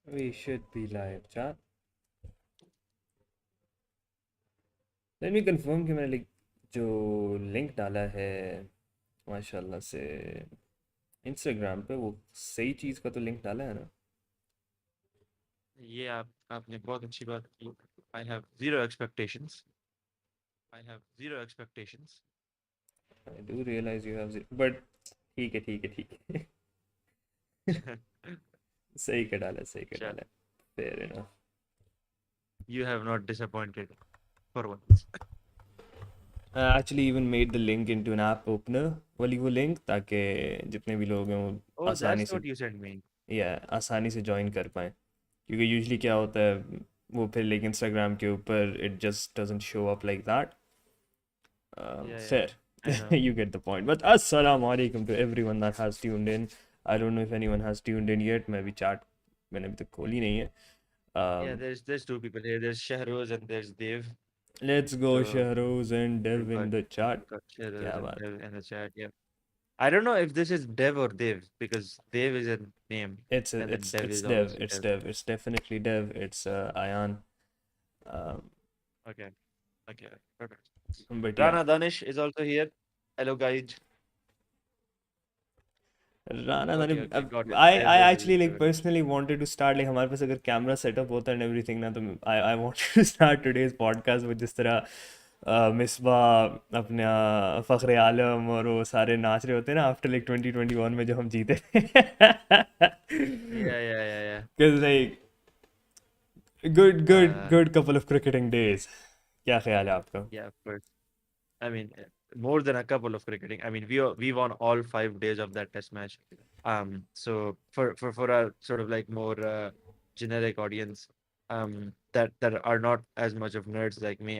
We should be live, chat. Let me confirm कि मैंने जो लिंक डाला है माशाल्लाह से इंस्टाग्राम पे वो सही चीज़ का तो लिंक डाला है ना. ये आपने बहुत अच्छी बात की। I have zero expectations. I have zero expectations. I do realize you have but ठीक है सही का डाला है, सही का Chal, डाला है. Fair enough. you have not disappointed for once. I actually even made the link into an app opener वाली वो लिंक ताकि जितने भी लोग हैं वो Oh, आसानी that's से what you sent me. आसानी से ज्वाइन कर पाएँ. क्योंकि यूजली क्या होता है वो फिर लाइक इंस्टाग्राम के ऊपर it just doesn't show up like that. Yeah, yeah, Fair. I know. You get the point. But assalamu alaikum to everyone that has tuned in. I don't know if anyone has tuned in yet. मैं भी chat मैंने अभी तक खोली नहीं है. Yeah, um, there's two people here. There's Shahroz and there's Dev. let's go So Shahroz and we've Dev in the chat. got Shahroz क्या and बात. Dev in the chat. Yeah. I don't know if this is Dev or Dev because Dev is a name It's and then Dev it's is Dev. obviously It's Dev. Dev. It's definitely Dev. It's Ayan. um, Okay. Okay. Perfect. but yeah, Rana Danish is also here. Hello, guys. Rana Okay, मैंने okay, अब got it. I Dev is actually like good. personally wanted to start like हमारे पास अगर camera setup होता and everything ना तो I wanted to start today's podcast with जिस तरह मिसबा अपने फ़ख्र आलम और वो सारे नाच रहे होते हैं ना आफ्टर लाइक 2021 में जो हम जीते Yeah, yeah, yeah, yeah. because like Uh, good couple of cricketing days. क्या ख्याल है आपका. yeah, of course. I mean, more than a couple of cricketing. I mean, we won all 5 days of that test match. So for a sort of like more generic audience, that are not as much of nerds like me,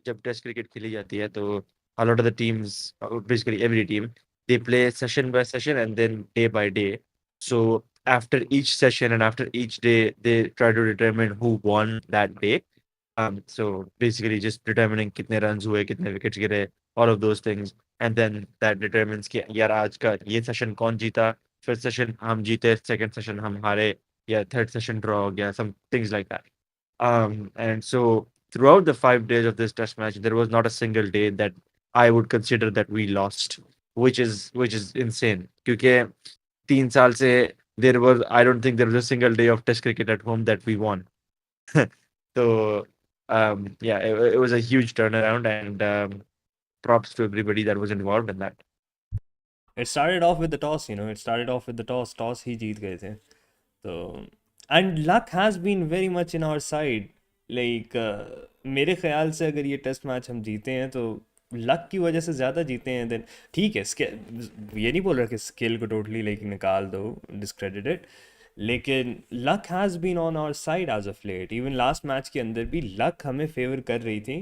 जब test cricket खेली जाती है, तो a lot of the teams, basically every team, they play session by session and then day by day. So after each session and after each day, they try to determine who won that day. So basically just determining कितने runs हुए, कितने wickets गिरे, all of those things. And then that determines कि यार आज का ये session कौन जीता, first session हम जीते, second session हम हारे, या third session draw हो गया, some things like that. And so throughout the 5 days of this test match, there was not a single day that I would consider that we lost, which is insane. क्योंकि 3 साल से I don't think there was a single day of test cricket at home that we won. So yeah, it was a huge turnaround, and props to everybody that was involved in that. It started off with the toss, it started off with the toss ही जीत गए थे. तो and luck has been very much in our side. Like मेरे ख्याल से अगर ये test match हम जीते हैं तो लक की वजह से ज़्यादा जीते हैं देन. ठीक है, ये नहीं बोल रहा कि स्किल को टोटली लाइक निकाल दो, डिस्क्रेडिटेड. लेकिन luck has been on our side as of late. Even last match के अंदर भी लक हमें फेवर कर रही थी.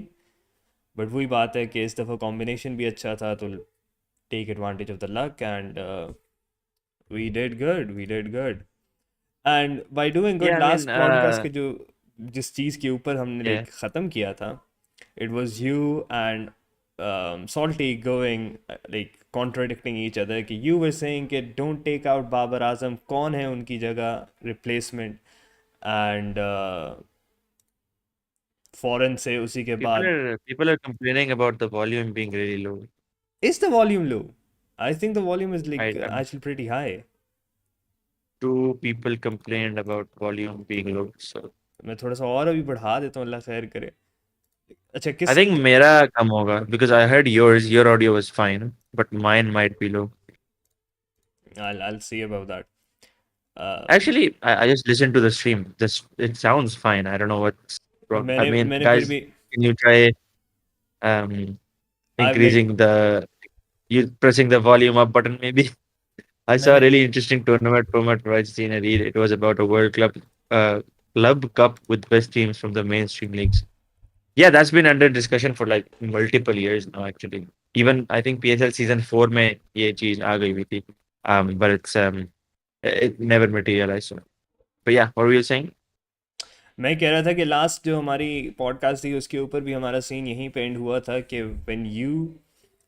बट वही बात है कि इस दफ़ा कॉम्बिनेशन भी अच्छा था तो take advantage of the luck and we did good. And by doing good Yeah, I mean, last podcast के जो जिस चीज़ के ऊपर हमने yeah. लाइक ख़त्म किया था, it was you and salty going like contradicting each other कि यू वर सेइंग कि don't take out Babar Azam, कौन है उनकी जगह रिप्लेसमेंट. एंड फ़ौरन से उसी के बाद People are complaining about the volume being really low. Is the volume low. I think the volume is like I actually pretty high. Two people complained about volume being low. So मैं थोड़ा सा और अभी बढ़ा देता हूँ, अल्लाह खैर करे. अच्छा I किस. think मेरा कम होगा because I heard your audio was fine, but mine might be low. I'll see about that. Actually, I just listened to the stream. This it sounds fine. I don't know what's wrong. I मैंने mean, मैंने फिर guys, भी can you try um I've like increasing you pressing the volume up button maybe? I saw a मैंने really interesting tournament format where I've seen a read. It was about a Club Cup with best teams from the mainstream leagues. Yeah, that's been under discussion for like multiple years now, actually. Even I think PSL season 4 में ये चीज आ गई हुई थी. But it never materialized. So. But yeah, what were you saying? मैं कह रहा था कि लास्ट जो हमारी पॉडकास्ट थी उसके ऊपर भी हमारा सीन यहीं पे एंड हुआ था कि when you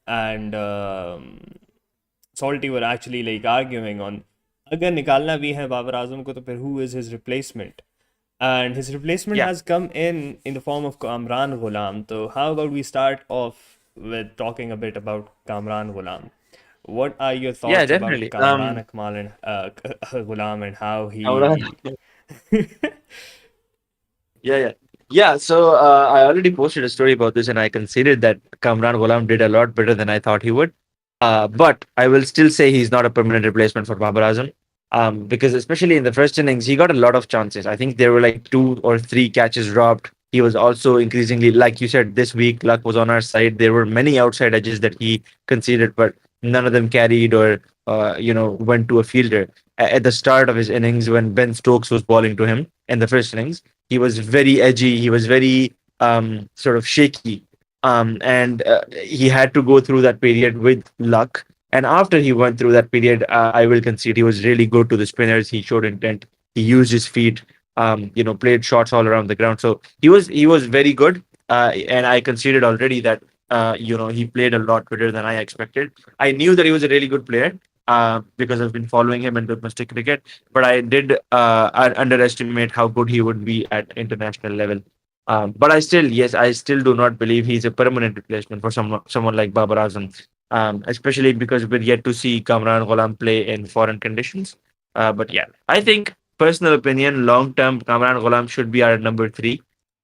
and Salty were actually like arguing on अगर निकालना भी है बाबर आजम को तो फिर who is his replacement? And his replacement Yeah, has come in the form of Kamran Ghulam. So how about we start off with talking a bit about Kamran Ghulam? What are your yeah, thoughts about definitely. Kamran Akmal and Ghulam and how he? Kamran. Yeah, yeah. Yeah, so I already posted a story about this, and I considered that Kamran Ghulam did a lot better than I thought he would. But I will still say he's not a permanent replacement for Babar Azam. Because especially in the first innings, he got a lot of chances. I think there were like two or three catches dropped. He was also increasingly, like you said, this week luck was on our side. There were many outside edges that he conceded, but none of them carried or went to a fielder. At the start of his innings, when Ben Stokes was bowling to him in the first innings, he was very edgy. He was very sort of shaky, and he had to go through that period with luck. And after he went through that period, I will concede he was really good to the spinners. He showed intent. He used his feet. Played shots all around the ground. So he was very good. And I conceded already that he played a lot better than I expected. I knew that he was a really good player because I've been following him in domestic cricket, but I did underestimate how good he would be at international level. But yes, I still do not believe he's a permanent replacement for someone like Babar Azam, especially because we're yet to see Kamran Ghulam play in foreign conditions. But yeah, I think personal opinion, long term, Kamran Ghulam should be our number three.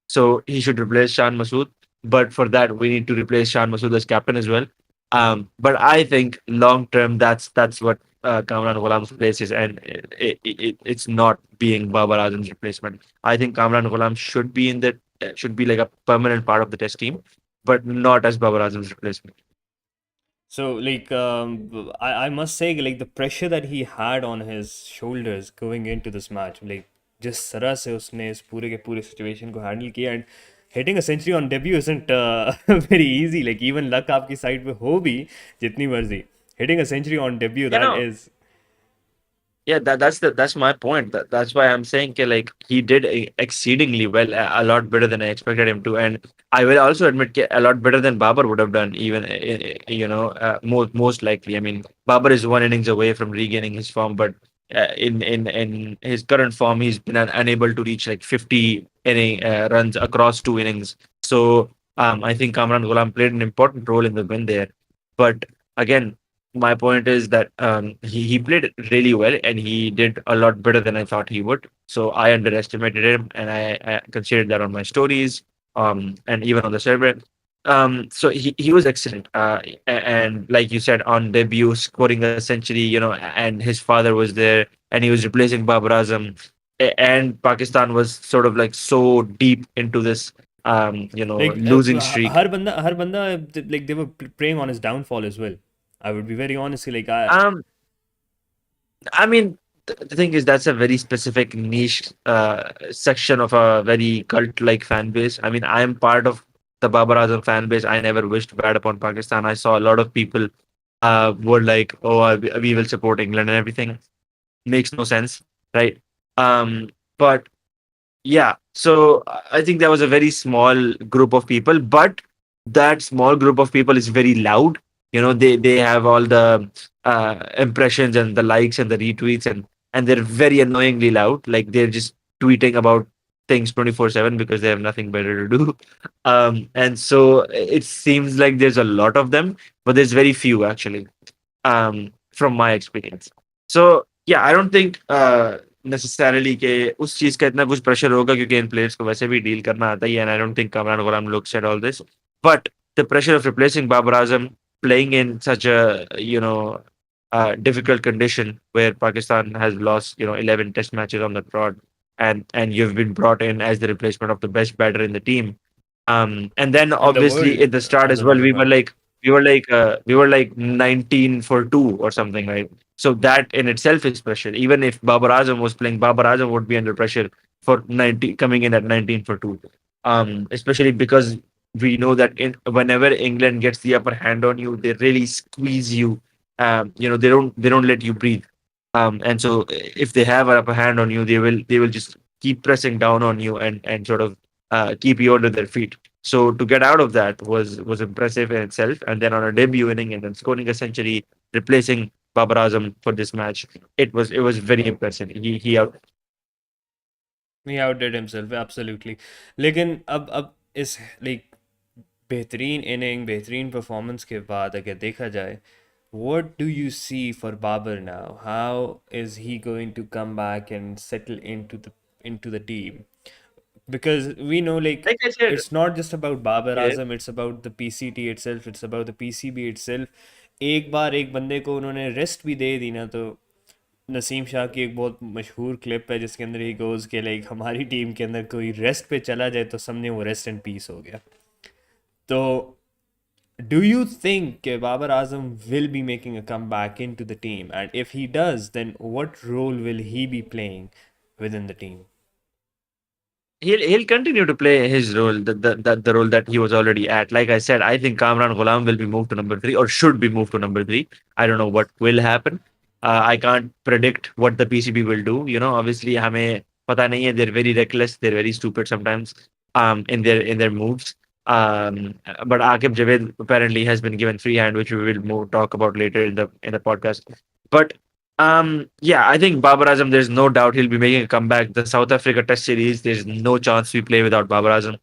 So he should replace Shan Masood. But for that, we need to replace Shan Masood as captain as well. But I think long term, that's what Kamran Ghulam's place is, and it's not being Babar Azam's replacement. I think Kamran Ghulam should be like a permanent part of the test team, but not as Babar Azam's replacement. So like I must say like the pressure that he had on his shoulders going into this match, like जिस तरह से उसने इस पूरे के पूरे situation को handle किया, and hitting a century on debut isn't very easy. Like even luck आपकी side पे हो भी जितनी मर्जी, hitting a century on debut, You that know, is. yeah, that's my point. That's why I'm saying like he did exceedingly well, a lot better than I expected him to, and I will also admit a lot better than Babar would have done, even most likely. I mean, Babar is one innings away from regaining his form, but in his current form, he's been unable to reach like 50 runs across two innings. So I think Kamran Ghulam played an important role in the win there, but again, my point is that he played really well and he did a lot better than I thought he would. So I underestimated him and I considered that on my stories and even on the server. So he was excellent. And like you said, on debut, scoring a century, and his father was there and he was replacing Babar Azam. And Pakistan was sort of like so deep into this, Like losing streak. हर बंदा like they were preying on his downfall as well. I would be very honest, like I. Um, I mean, the thing is, that's a very specific niche section of a very cult-like fan base. I mean, I am part of the Babar Azam fan base. I never wished bad upon Pakistan. I saw a lot of people were like, "Oh, we will support England and everything." Makes no sense, right? But yeah, so I think there was a very small group of people, but that small group of people is very loud. They have all the impressions and the likes and the retweets, and they're very annoyingly loud. Like they're just tweeting about things 24/7 because they have nothing better to do. And so it seems like there's a lot of them, but there's very few actually, from my experience. So yeah, I don't think necessarily कि उस चीज का इतना कुछ pressure होगा क्योंकि इन players को वैसे भी डील करना आता ही है, and I don't think Kamran Ghulam looks at all this, but the pressure of replacing Babar Azam playing in such a difficult condition where Pakistan has lost 11 test matches on the trot, and you've been brought in as the replacement of the best batter in the team, and then In the obviously world in the start on as the well, on the ground. we were like 19 for 2 or something, right? So that in itself is pressure. Even if Babar Azam was playing, Babar Azam would be under pressure for 90 coming in at 19 for 2. Especially because we know that whenever England gets the upper hand on you, they really squeeze you. They don't let you breathe. And so if they have an upper hand on you, they will just keep pressing down on you and sort of keep you under their feet. So to get out of that was impressive in itself. And then on a debut inning and then scoring a century, replacing Babar Azam for this match. It was very impressive. He out. He outdid himself, absolutely. लेकिन अब इस like बेहतरीन inning बेहतरीन performance के बाद अगर देखा जाए, what do you see for Babar now? How is he going to come back and settle into the team? Because we know like Like I said, it's not just about Babar yeah. Azam, it's about the PCT itself, it's about the PCB itself. एक बार एक बंदे को उन्होंने rest भी दे दी ना, तो नसीम शाह की एक बहुत मशहूर क्लिप है जिसके अंदर ही गोज के लाइक हमारी टीम के अंदर कोई रेस्ट पे चला जाए तो समझे वो रेस्ट एंड पीस हो गया. तो do you think Babar Azam will be making a comeback into the team? And if he does, then what role will he be playing within the team? He'll continue to play his role, the role that he was already at. Like I said, I think Kamran Ghulam will be moved to number three or should be moved to number three. I don't know what will happen. I can't predict what the PCB will do. Obviously, हमें पता नहीं है. They're very reckless. They're very stupid sometimes. In their moves. But Akib Javed apparently has been given free hand, which we will more talk about later in the podcast. But yeah, I think Babar Azam, there's no doubt he'll be making a comeback. The South Africa Test series, there's no chance we play without Babar Azam.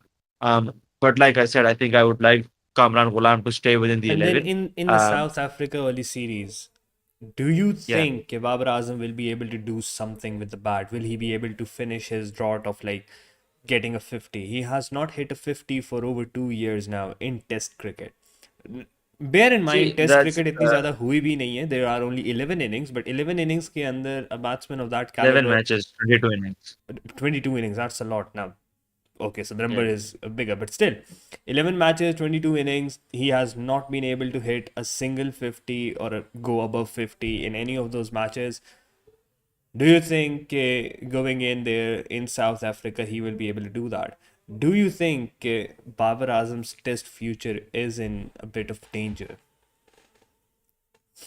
But like I said, I think I would like Kamran Ghulam to stay within the And then 11. in the Um, South Africa early series, do you yeah. think Babar Azam will be able to do something with the bat? Will he be able to finish his drought of like getting a 50? He has not hit a 50 for over 2 years now in Test cricket. Bear in mind, See, test that's cricket इतनी ज़्यादा हुई भी नहीं है. There are only 11 innings, but 11 innings के अंदर a batsman of that 11 caliber, matches, 22 innings. 22 innings, that's a lot now. Okay, so the number Yeah. is bigger, but still, 11 matches, 22 innings, he has not been able to hit a single 50 or go above 50 in any of those matches. Do you think going in there in South Africa he will be able to do that? Do you think Babar Azam's test future is in a bit of danger?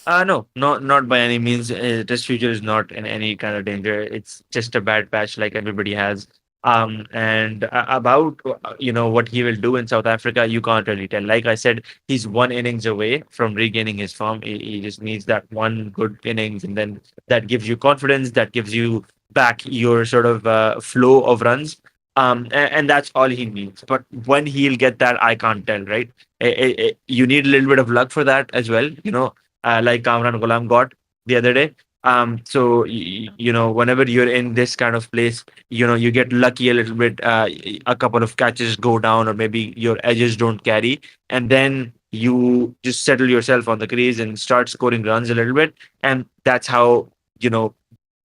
No, not by any means. Test future is not in any kind of danger. It's just a bad patch like everybody has. And about what he will do in South Africa, you can't really tell. Like I said, he's one innings away from regaining his form. He just needs that one good innings, and then that gives you confidence. That gives you back your sort of flow of runs. And that's all he needs. But when he'll get that, I can't tell. Right? You need a little bit of luck for that as well. Like Kamran Ghulam got the other day. So whenever you're in this kind of place, you get lucky a little bit. A couple of catches go down, or maybe your edges don't carry, and then you just settle yourself on the crease and start scoring runs a little bit, and that's how you know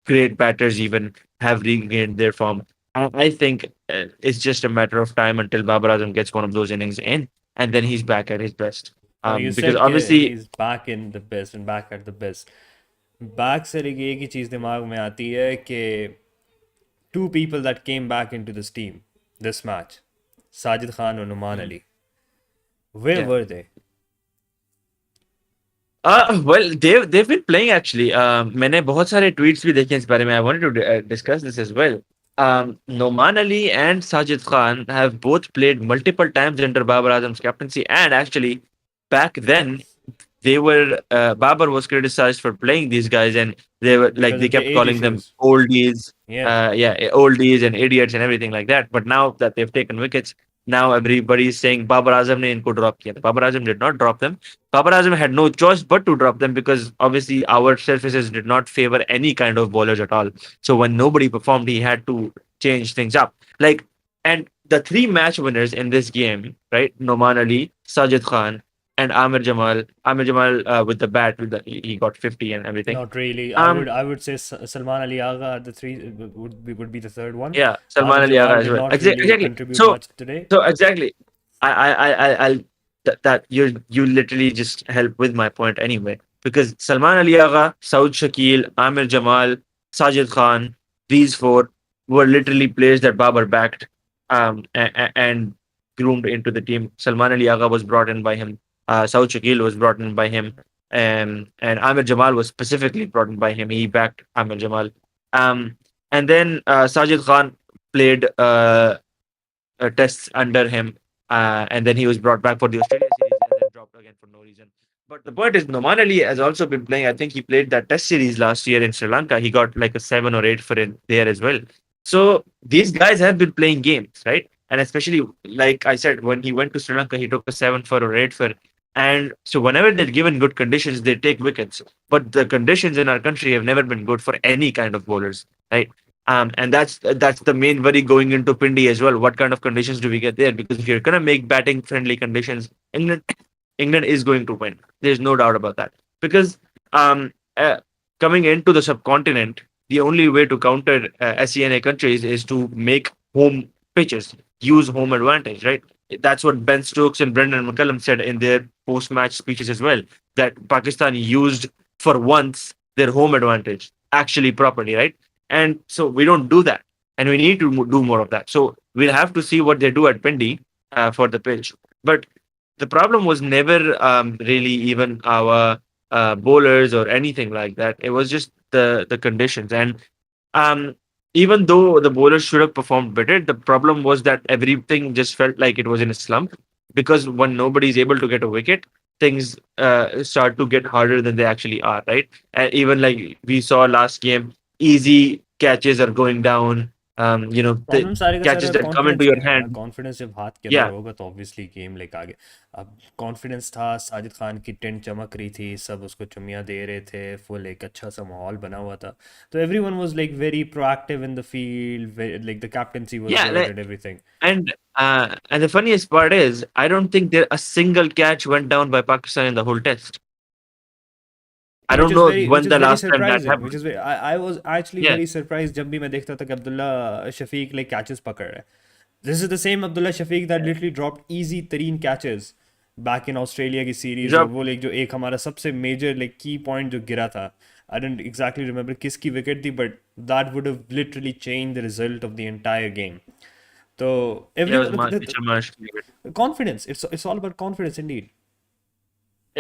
great batters even have regained their form. I think it's just a matter of time until Babar Azam gets one of those innings in, and then he's back at his best. Now you Because said कि obviously, he's back in the best and back at the best. Back से लेके एक ही चीज़ दिमाग में आती है कि two people that came back into this team, this match, Sajid Khan and Numan mm, Ali. Where yeah. were they? Well, they've been playing actually. मैंने बहुत सारे tweets भी देखे इस बारे में. I wanted to discuss this as well. Noman Ali and Sajid Khan have both played multiple times under Babar Azam's captaincy, and actually, back then Babar was criticized for playing these guys, and they were like Because they of the kept age calling them issues. oldies, Yeah. oldies and idiots and everything like that. But now that they've taken wickets, now everybody is saying Babar Azam ne inko drop kiya. Babar Azam did not drop them. Babar Azam had no choice but to drop them because obviously our surfaces did not favor any kind of bowlers at all. So when nobody performed, he had to change things up. And the three match winners in this game, right? Noman Ali, Sajid Khan, and Amir Jamal. Amir Jamal with the bat, he got 50 and everything. Not really. I Um, would I would say Salman Ali Agha at the three would be the third one. yeah, Salman Amir Ali Agha Jamal as did well. not really Exactly. contribute So, much today. so exactly. I'll that you literally just help with my point anyway. Because Salman Ali Agha, Saud Shakil, Amir Jamal, Sajid Khan, these four were literally players that Babar backed and groomed into the team. Salman Ali Agha was brought in by him. Saud Shakil was brought in by him. And Amir Jamal was specifically brought in by him. He backed Amir Jamal. Um, and then Sajid Khan played tests under him, and then he was brought back for the Australia series and then dropped again for no reason. But the point is, Noman Ali has also been playing. I think he played that Test series last year in Sri Lanka. He got like a 7 or 8 for it there as well. So these guys have been playing games, right? And especially, like I said, when he went to Sri Lanka, he took a 7 for or 8 for. And so whenever they're given good conditions, they take wickets. But the conditions in our country have never been good for any kind of bowlers, right? And that's the main worry going into Pindi as well. What kind of conditions do we get there? Because if you're gonna make batting friendly conditions, England is going to win. There's no doubt about that. Because um, uh, coming into the subcontinent, the only way to counter SENA countries is to make home pitches, use home advantage, right? That's what Ben Stokes and Brendan McCullum said in their post-match speeches as well. That Pakistan used for once their home advantage actually properly, right? And so we don't do that, and we need to do more of that. So we'll have to see what they do at Pindi for the pitch. But the problem was never really even our bowlers or anything like that. It was just the conditions. And um, even though the bowlers should have performed better, the problem was that everything just felt like it was in a slump because when nobody is able to get a wicket, things start to get harder than they actually are, right? And even like we saw last game, easy catches are going down. The problem सारे का catches सारा that come into confidence your में है ना, hand. Confidence जब हाथ के अंदर Yeah, होगा तो ऑब्वियसली गेम लाइक आगे। अब कॉन्फिडेंस था, साजिद खान की टेंट चमक रही थी, सब उसको चुम्मियाँ दे रहे थे, फुल एक अच्छा सा माहौल बना हुआ था, तो everyone was like very proactive in the field, like the captaincy was yeah. Good and everything. And the funniest part is, I don't think there a single catch went down by Pakistan in the whole test. I don't know Which when is the very last time that surprising, which happened. is very, I was actually Yeah, very surprised जब भी मैं देखता था कि Abdullah Shafiq like catches पकड़ रहा है। This is the same Abdullah Shafiq that literally dropped easy तरीन catches back in Australia की series, और drop. वो लाइक जो एक हमारा सबसे major like key point जो गिरा था, I don't exactly remember किसकी wicket थी, but that would have literally changed the result of the entire game. So Yeah, it was everyone, Mitchell Marsh. confidence, it's all about confidence indeed.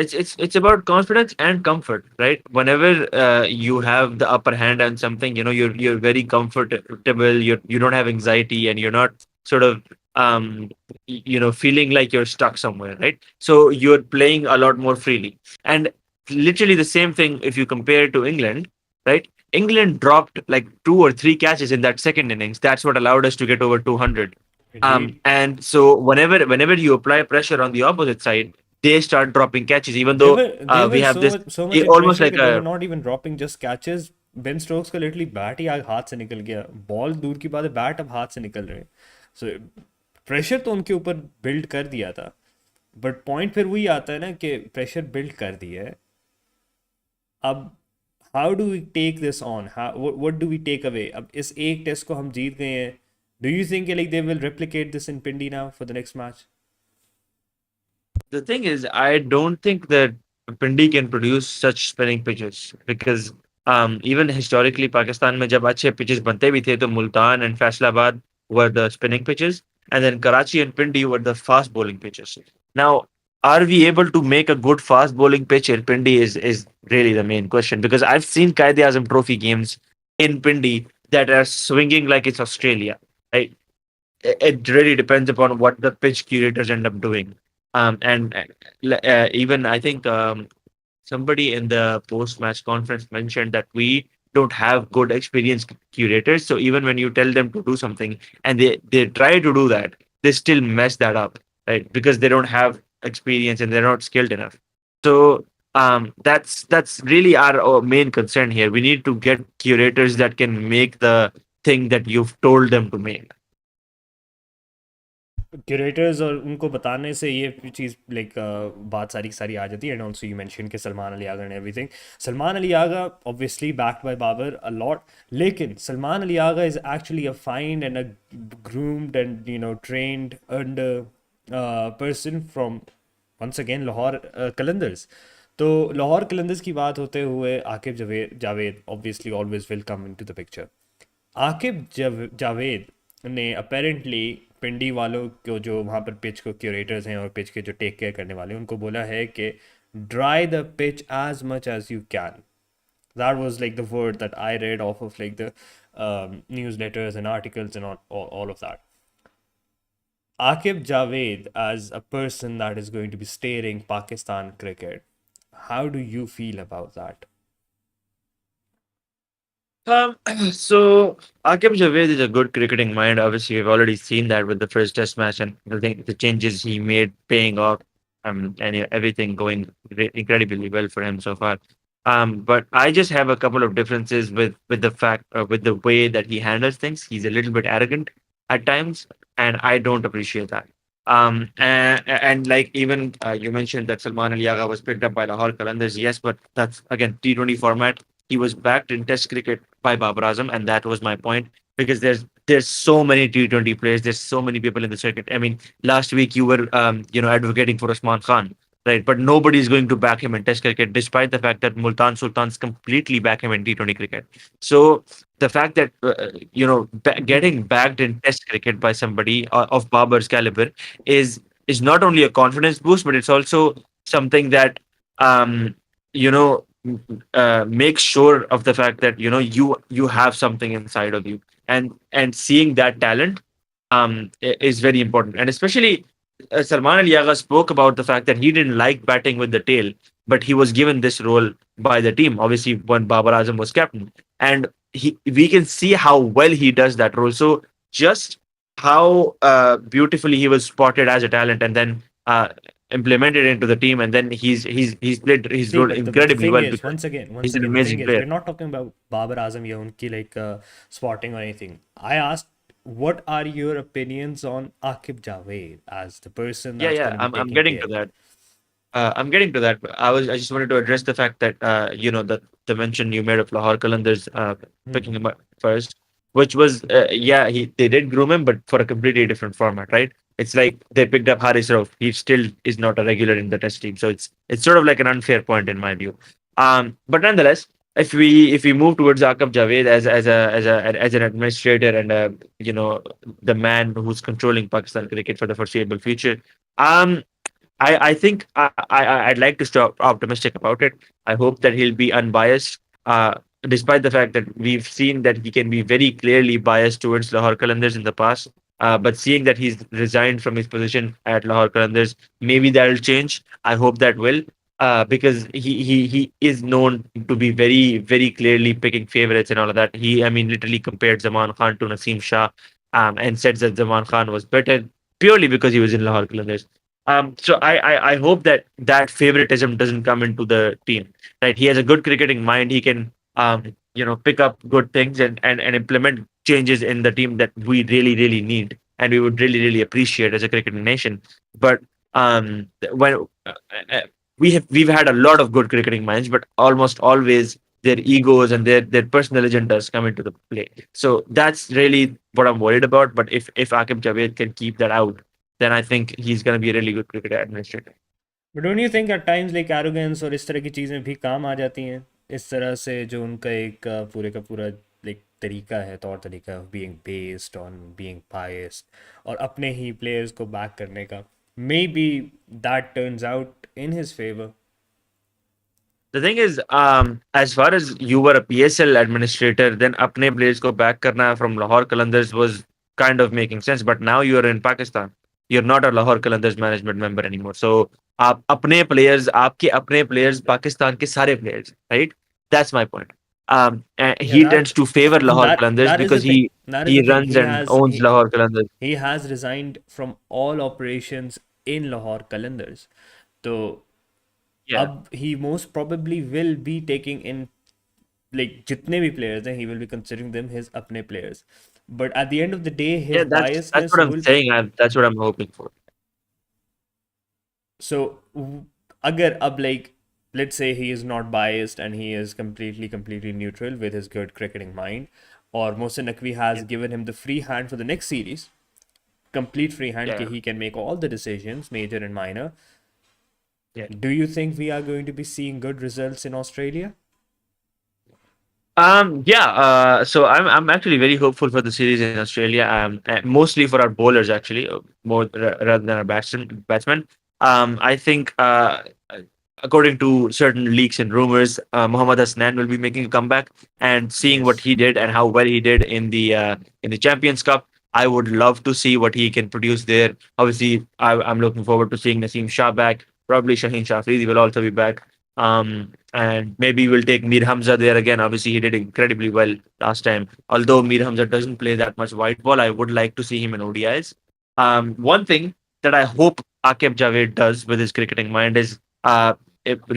It's about confidence and comfort, right? Whenever you have the upper hand on something, you're very comfortable. You don't have anxiety, and you're not sort of feeling like you're stuck somewhere, right? So you're playing a lot more freely. And literally the same thing if you compare it to England, right? England dropped like 2 or 3 catches in that second innings. That's what allowed us to get over 200. Indeed. And so whenever you apply pressure on the opposite side, they start dropping catches, even They though were they we were have this so much in almost pressure like that they were a. not even dropping just catches. Ben Stokes का literally bat ही आग हाथ से निकल गया, ball दूर की बात है, बैट अब हाथ से निकल रहे हैं। सो प्रेशर तो उनके ऊपर बिल्ड कर दिया था, बट पॉइंट फिर वही आता है ना कि प्रेशर बिल्ड कर दिया है। अब how do we take this on, what do we take away? अब इस एक टेस्ट को हम जीत गए हैं, do you think like they will replicate this in Pindi now for the next match? The thing is, I don't think that Pindi can produce such spinning pitches because even historically, Pakistan में जब अच्छे pitches बनते भी थे तो Multan and Faisalabad were the spinning pitches, and then Karachi and Pindi were the fast bowling pitches. Now, are we able to make a good fast bowling pitch in Pindi is really the main question, because I've seen Qaid-e-Azam Trophy games in Pindi that are swinging like it's Australia, right? It really depends upon what the pitch curators end up doing. And even I think somebody in the post match conference mentioned that we don't have good experienced curators. So even when you tell them to do something and they try to do that, they still mess that up, right? Because they don't have experience and they're not skilled enough. So that's really our main concern here. We need to get curators that can make the thing that you've told them to make. Curators और उनको बताने से ये चीज़ like बात सारी की सारी आ जाती है। एंड ऑल्सो यू मेंशन के Salman Ali Agha and everything. Salman Ali Agha obviously backed by Babar a lot, लेकिन Salman Ali Agha is actually a find and a groomed and trained and person from once again Lahore Qalandars. तो लाहौर कलंदर्स की बात होते हुए Aaqib Javed Javed obviously always will come into the picture. Aaqib Javed ने apparently पिंडी वालों को, जो वहाँ पर पिच को क्यूरेटर्स हैं और पिच के जो टेक केयर करने वाले हैं, उनको बोला है कि dry the pitch as much as you can. That was like the word that I read of like the newsletters and articles and all of that. Akib Javed as a person that is going to be steering Pakistan cricket How do you feel about that? Um, so Akim Javed is a good cricketing mind. Obviously, we've already seen that with the first Test match, and I think the changes he made paying off, and everything going incredibly well for him so far. But I just have a couple of differences with the fact with the way that he handles things. He's a little bit arrogant at times, and I don't appreciate that. And like even you mentioned that Salman Ali Agha was picked up by Lahore Qalandars. Yes, but that's again T20 format. He was backed in Test cricket by Babar Azam, and that was my point because there's so many T20 players, there's so many people in the circuit. I mean, last week you were advocating for Usman Khan, right? But nobody is going to back him in Test cricket, despite the fact that Multan Sultans completely back him in T20 cricket. So the fact that getting backed in Test cricket by somebody of Babar's caliber is not only a confidence boost, but it's also something that um, you know make sure of the fact that you have something inside of you, and seeing that talent is very important. And especially Salman Ali Agha spoke about the fact that he didn't like batting with the tail, but he was given this role by the team, obviously when Babar Azam was captain, and we can see how well he does that role. So just how beautifully he was spotted as a talent, and then implemented into the team, and then he's played his See, role but the incredibly thing well is, because once he's an again, the thing amazing is, player. we're not talking about Babar Azam ya unki like spotting or anything. I asked, what are your opinions on Akib Javed as the person Yeah, that's yeah, going to be I'm taking getting to care? that. I'm getting to that. But I just wanted to address the fact that the mention you made of Lahore Qalandars picking Hmm. him up first, which was yeah, they did groom him, but for a completely different format, right? It's like they picked up Haris Rauf. He still is not a regular in the Test team, so it's sort of like an unfair point in my view. But nonetheless, if we move towards Akab Javed as an administrator and the man who's controlling Pakistan cricket for the foreseeable future, um, I think I'd like to stay optimistic about it. I hope that he'll be unbiased, despite the fact that we've seen that he can be very clearly biased towards Lahore Qalandars in the past. But seeing that he's resigned from his position at Lahore Qalandars, maybe that'll change. I hope that will, because he is known to be very very clearly picking favorites and all of that. I mean, literally compared Zaman Khan to Naseem Shah, and said that Zaman Khan was better purely because he was in Lahore Qalandars. So I hope that that favoritism doesn't come into the team. Right, he has a good cricketing mind. He can pick up good things and implement changes in the team that we really really need and we would really really appreciate as a cricketing nation. But when uh, we've had a lot of good cricketing minds, but almost always their egos and their personal agendas come into the play. So that's really what I'm worried about. But if Akim Javed can keep that out, then I think he's going to be a really good cricket administrator. But don't you think at times like arrogance और इस तरह की चीज़ें भी काम आ जाती हैं इस तरह से जो उनका एक पूरे का पूरा like तरीका है तौर तरीका of being based on being biased और अपने ही players को back करने का maybe that turns out in his favor. The thing is, as far as you were a PSL administrator, then apne players ko back karna from Lahore Qalandars was kind of making sense. But now you are in Pakistan. You're not a Lahore Qalandars management member anymore. So आप अपने players, आपके अपने players, Pakistan के सारे players, right? That's my point. And Yeah, he tends to favor Lahore Qalandars that is the because thing. he That is he the thing. runs and owns Lahore Qalandars. He has resigned from all operations in Lahore Qalandars. So Yeah, अब he most probably will be taking in like जितने भी players हैं he will be considering them his अपने players, but at the end of the day yeah, his that's biasness what I'm will saying. That's what I'm hoping for. so अगर अब like let's say he is not biased and he is completely neutral with his good cricketing mind, or Mohsin Naqvi has Yeah, given him the free hand for the next series, complete free hand yeah, कि he can make all the decisions major and minor. yeah. Do you think we are going to be seeing good results in Australia? Yeah, so I'm actually very hopeful for the series in Australia. Mostly for our bowlers actually, rather than our batsmen. I think according to certain leaks and rumors, Mohammad Hasnan will be making a comeback, and seeing what Yes. he did and how well he did in the Champions Cup, I would love to see what he can produce there. Obviously, I'm looking forward to seeing Naseem Shah back. Probably Shaheen Shafri will also be back. And maybe we'll take Mir Hamza there again. Obviously, he did incredibly well last time. Although Mir Hamza doesn't play that much white ball, I would like to see him in ODIs. One thing that I hope Akib Javed does with his cricketing mind is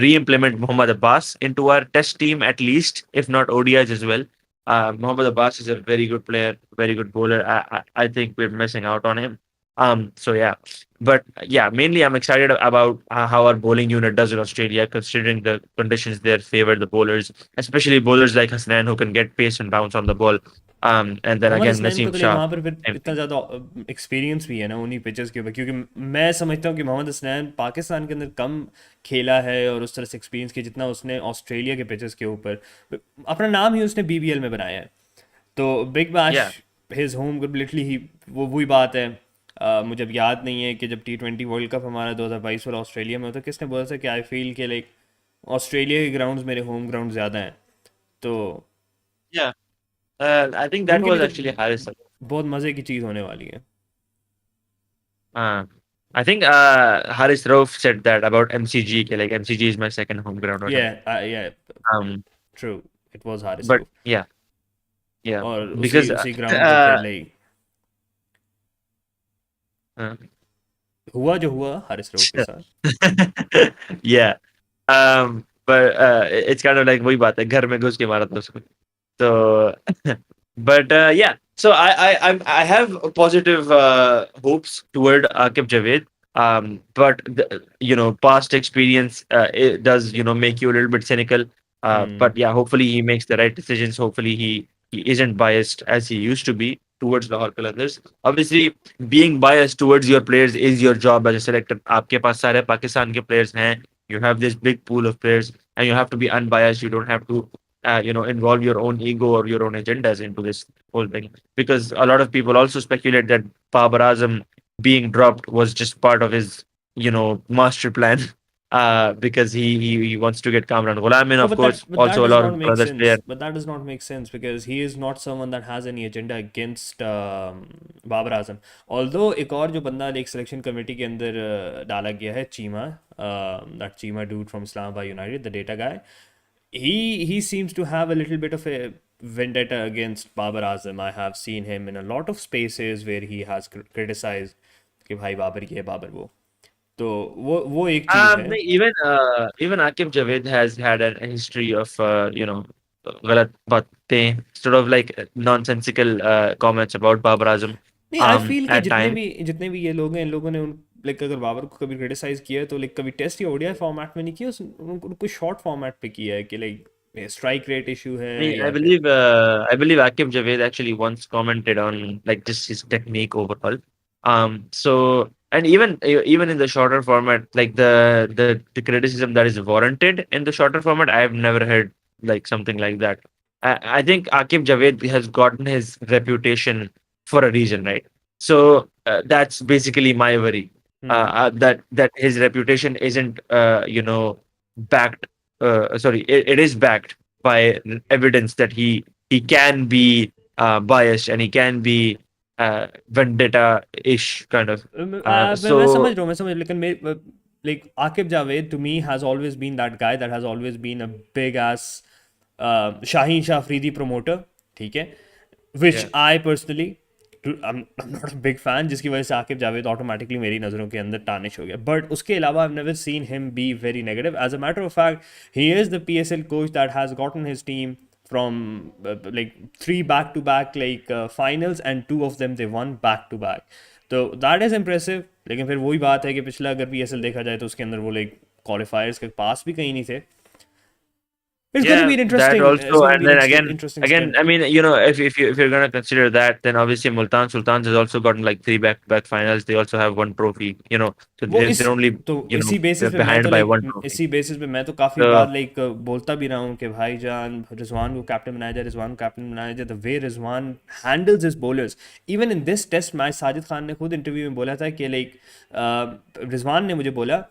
re-implement Muhammad Abbas into our test team at least, if not ODIs as well. Muhammad Abbas is a very good player, very good bowler. I think we're missing out on him. So yeah, but yeah, mainly I'm excited about how our bowling unit does in Australia, considering the conditions there favor the bowlers, especially bowlers like Hasnan who can get pace and bounce on the ball. And then Mohammad again, Hasnain को Naseem तो like Shah. वहाँ पर फिर Same इतना thing. ज़्यादा experience भी है ना उन्हीं पिचेस के ऊपर, क्योंकि मैं समझता हूँ कि मोहम्मद हसनैन पाकिस्तान के अंदर कम खेला है और उस तरह से एक्सपीरियंस किया जितना उसने ऑस्ट्रेलिया के पिचेस के ऊपर अपना नाम ही उसने बीबीएल में बनाया है। तो big bash Yeah, his home literally ही वो वही बात है। मुझे अब याद नहीं है कि जब T20 वर्ल्ड कप हमारा 2022 वाला ऑस्ट्रेलिया में होता किसने बोला था कि आई फील के लाइक ऑस्ट्रेलिया के ग्राउंड्स मेरे होम ग्राउंड ज़्यादा हैं। तो yeah. I think that उनके was लिए तो actually Harris. बहुत मज़े की चीज़ होने वाली है। Uh, I think Haris Rauf said that about MCG. Like MCG is my second home ground or something. या Um, true, it was Haris but roof. yeah, yeah, और उसी because उसी ग्राउंड पे फिर uh, लाइक uh, हुआ जो हुआ Haris roof के साथ। yeah. But it's kind of like वही बात है घर में घुस के मारा था उसको. So, but yeah. So I have positive hopes toward Akib Javed. But past experience it does make you a little bit cynical. But yeah, hopefully he makes the right decisions. Hopefully he isn't biased as he used to be towards Lahore Qalandars. Obviously, being biased towards your players is your job as a selector. आपके पास सारे पाकिस्तान के players हैं. You have this big pool of players, and you have to be unbiased. You don't have to involve your own ego or your own agendas into this whole thing. Because a lot of people also speculate that Babar Azam being dropped was just part of his, master plan. Because he wants to get Kamran Ghulam in, No, of course. but that Also, a does lot not of make brothers player. sense. But that does not make sense because he is not someone that has any agenda against Babar Azam. Although एक और जो बंदा एक selection committee के अंदर डाला गया है, Cheema, that Cheema dude from Islamabad United, the data guy, he seems to have a little bit of a vendetta against Babar Azam. I have seen him in a lot of spaces where he has criticized कि भाई बाबर ये बाबर वो। तो वो एक चीज़ है। Even Akif Javed has had a history of गलत बातें, sort of like nonsensical comments about Babar Azam नहीं, आई फील कि at times. जितने भी ये लोग हैं इन लोगों ने उन लाइक अगर बाबर को कभी क्रिटिसाइज किया है तो लाइक कभी टेस्ट या ओडीआई फॉर्मेट में नहीं किया, उनको शॉर्ट फॉर्मेट पे किया है कि लाइक स्ट्राइक रेट इशू है I या फिर। believe Akif Javed actually once commented on like just his technique overall. So and even in the shorter format, like the criticism that is warranted in the shorter format, I have never heard like something like that. I think Akif Javed has gotten his reputation for a reason, right? So that's basically my worry. Hmm. That his reputation isn't backed. Sorry, it is backed by evidence that he can be biased and he can be vendetta-ish kind of. मैं समझ So रहा हूँ, मैं समझ, लेकिन मेरे like Aqib Javed to me has always been that guy that has always been a big ass Shaheen Shah Afridi promoter, ठीक है, which yeah, I personally not a big fan, जिसकी वजह से आकिब जावेद ऑटोमेटिकली मेरी नज़रों के अंदर टानिश हो गया। बट उसके अलावा I never seen him be very negative. As a matter of fact he is the PSL coach that has gotten his team from like three back to back like finals, and two of them they won back to back, तो that is impressive. लेकिन फिर वही बात है कि पिछला अगर PSL देखा जाए तो उसके अंदर वो लाइक क्वालिफायर्स के पास भी कहीं नहीं थे। It's gonna yeah, be that interesting, it's also, gonna and be then interesting again, still. I mean, if you're gonna consider that, then obviously Multan Sultans has also gotten like three back-to-back finals. They also have one trophy, so वो they're इस they're only तो इसी they're basis पे मैं तो behind by like one trophy. इसी basis पे मैं तो काफ़ी बार So लाइक बोलता भी रहा हूँ कि भाईजान रिजवान को कैप्टन बनाया जाए, रिजवान को कैप्टन बनाया जाए। The way Rizwan handles his bowlers, even in this test match Sajid Khan ने खुद इंटरव्यू में बोला था कि लाइक रिजवान ने मुझे बोला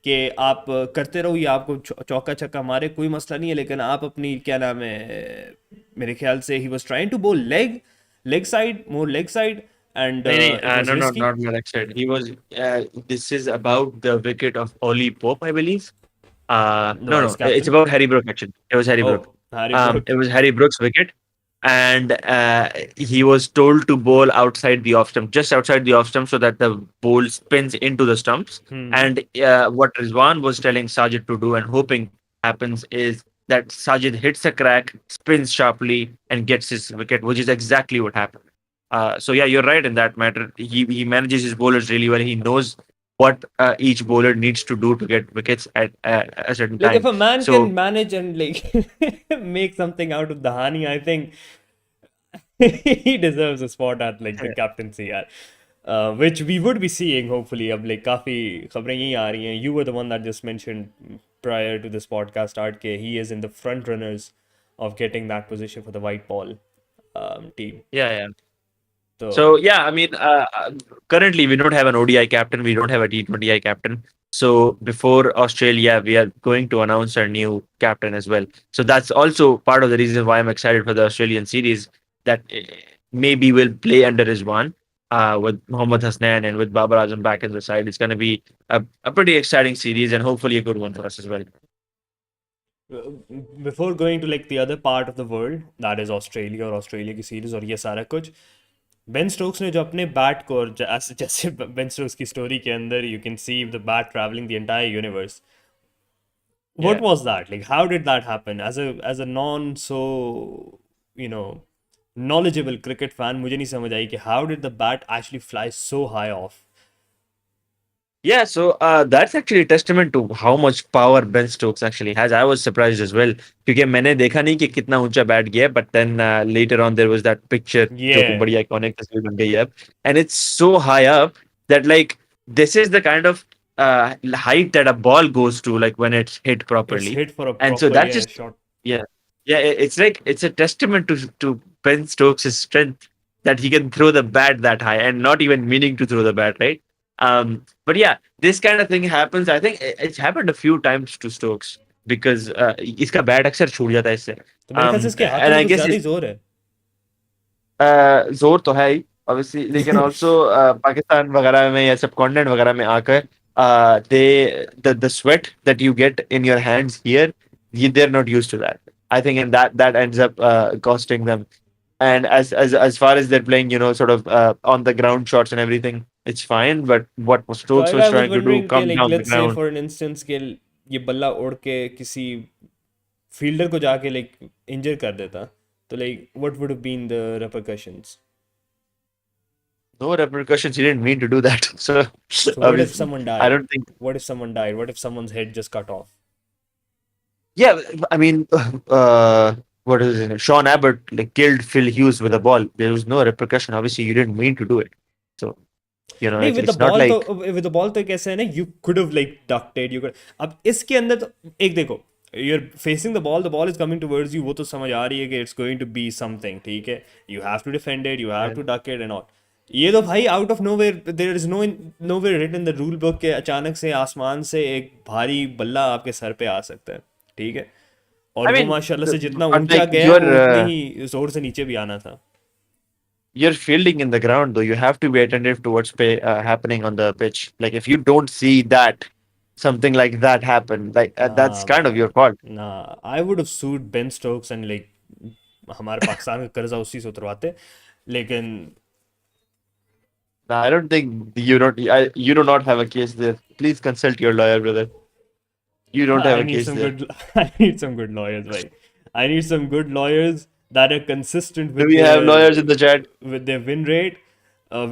कि आप करते रहो, ये आपको चौका छक्का मारे कोई मसला नहीं है, लेकिन आप अपनी क्या नाम है, मेरे ख्याल से ही वॉज ट्राइंग टू बोल leg side, more leg side, and no, it no, was no, no, risky. not Malak said. He was. This is about the wicket of Oli Pope, I believe. The No, vice no, it's captain. about Harry Brook actually. It was Harry Brook. Oh, Harry Brook. It was Harry Brook's wicket, and he was told to bowl outside the off stump, just outside the off stump, so that the ball spins into the stumps. Hmm. And what Rizwan was telling Sajid to do and hoping happens is that Sajid hits a crack, spins sharply, and gets his wicket, which is exactly what happened. So yeah, you're right in that matter. He manages his bowlers really well. He knows what each bowler needs to do to get wickets at a certain Like if time. a man So can manage and like make something out of Dhani, I think he deserves a spot at like the captaincy, yeah. Which we would be seeing hopefully. अब like काफी खबरें यही आ रही हैं. You were the one that just mentioned prior to this podcast start के he is in the front runners of getting that position for the white ball team. yeah, yeah. So So yeah, I mean, currently we don't have an ODI captain, we don't have a T20I captain. So before Australia, we are going to announce our new captain as well. So that's also part of the reason why I'm excited for the Australian series. That maybe we'll play under Rizwan with Mohammad Hasnan and with Babar Azam back in the side. It's going to be a pretty exciting series and hopefully a good one for us as well. uh, before going to like the other part of the world, that is Australia और Australia की series और ये सारा कुछ, Ben Stokes ने जो अपने bat को और जैसे बेन स्टोक्स की स्टोरी के अंदर you can see the bat travelling the entire universe. What Yeah. was that? Like how did that happen? As a non so you know knowledgeable cricket fan, मुझे नहीं समझ आई कि how did the bat actually fly so high off? Yeah, so that's actually a testament to how much power Ben Stokes actually has. I was surprised as well क्योंकि मैंने देखा नहीं कि कितना ऊंचा बैट गया but then later on there was that picture जो कि Yeah, बड़ी iconic तस्वीर बन गई है अब and it's so high up that like this is the kind of height that a ball goes to like when it's hit it's properly hit for a and so proper that's yeah just shot. yeah it's like it's a testament to Ben Stokes' strength that he can throw the bat that high and not even meaning to throw the bat, right? But yeah, this kind of thing happens. I think it's happened a few times to Stokes because इसका bat अक्सर छूट जाता है इससे. तो मेरे ख्याल से इसके हाथों And में I कुछ guess ज्यादा ही it's जोर है. जोर तो है ही obviously लेकिन also पाकिस्तान वगैरह में या सबकॉन्टिनेंट वगैरह में आकर the sweat that you get in your hands here they're not used to that. I think and that ends up costing them. And as far as they're playing, sort of on the ground shots and everything, it's fine. But what So Stokes I was was trying to do, wondering कि come like down the let's say ground. for an instance कि ये बल्ला उड़ के किसी fielder को जाके like इंजर कर देता, तो like what would have been the repercussions? No repercussions. He didn't mean to do that. So So what if obviously, someone I died? don't think. What if someone died? What if someone's head just cut off? Yeah, I mean, what is it? Sean Abbott like killed Phil Hughes with a ball. There was no repercussion. Obviously, you didn't mean to do it. So नहीं it's with the it's not ball तो like with the ball तो कैसे है ना you could have like ducked you could. अब इसके अंदर तो एक देखो you are facing the ball is coming towards you, वो तो समझ आ रही है कि it's going to be something, ठीक है. You have to defend it, you have yeah. To duck it and all. ये तो भाई out of nowhere there is nowhere written in the rule book के अचानक से आसमान से एक भारी बल्ला आपके सर पे आ सकता है, ठीक है. और I वो mean, माशाल्लाह से जितना ऊंचा unlike गया है वो उतने ही जोर से नीचे भी आना था. you're fielding in the ground though you have to be attentive to what's happening on the pitch like if you don't see that something like that happen like that's ना kind of your भाई fault. ना. I would have sued Ben Stokes and like हमारे पाकिस्तान का कर्जा उसी से उतरवाते. लेकिन Nah, I don't think you do not have a case there. Please consult your lawyer, brother. You don't have I a need case some there. good I need some good lawyers, भाई. I need some good lawyers that are consistent Do we have lawyers in the chat? with their win rate,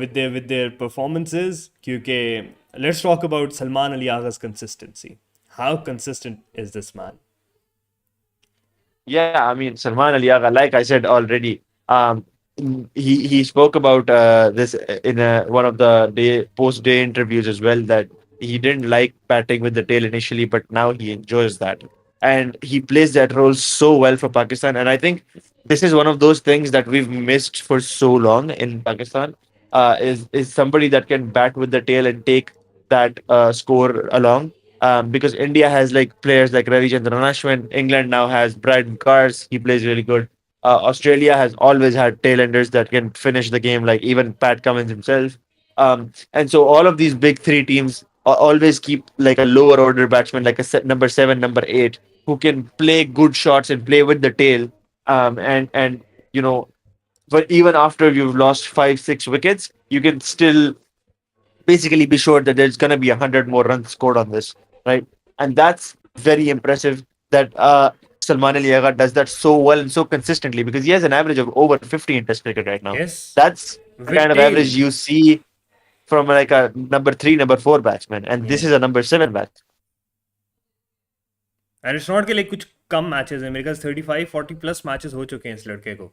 with their performances. क्योंकि let's talk about Salman Ali Agha's consistency. How consistent is this man? Yeah, I mean Salman Ali Agha, like I said already, he spoke about this in one of the post day interviews as well that he didn't like batting with the tail initially, but now he enjoys that, and he plays that role so well for Pakistan. And I think this is one of those things that we've missed for so long in Pakistan. Is somebody that can bat with the tail and take that score along because India has like players like Ravi Chandran Ashwin. England now has Brydon Cars. He plays really good. Australia has always had tailenders that can finish the game, like even Pat Cummins himself. And so all of these big three teams always keep like a lower order batsman, like a number seven, number eight, who can play good shots and play with the tail. And you know, but even after you've lost five, 6 wickets, you can still basically be sure that there's going to be 100 more runs scored on this, right? And that's very impressive that Salman Ali Agha does that so well and so consistently, because he has an average of over 50 in Test cricket right now. Yes, That's the kind with of average tail. you see from like a number three, number four batsman, and this Yeah. is a number seven batsman. And it's not कि like कुछ कम matches हैं, मेरे ख्याल 35-40 plus matches हो चुके हैं इस लड़के को.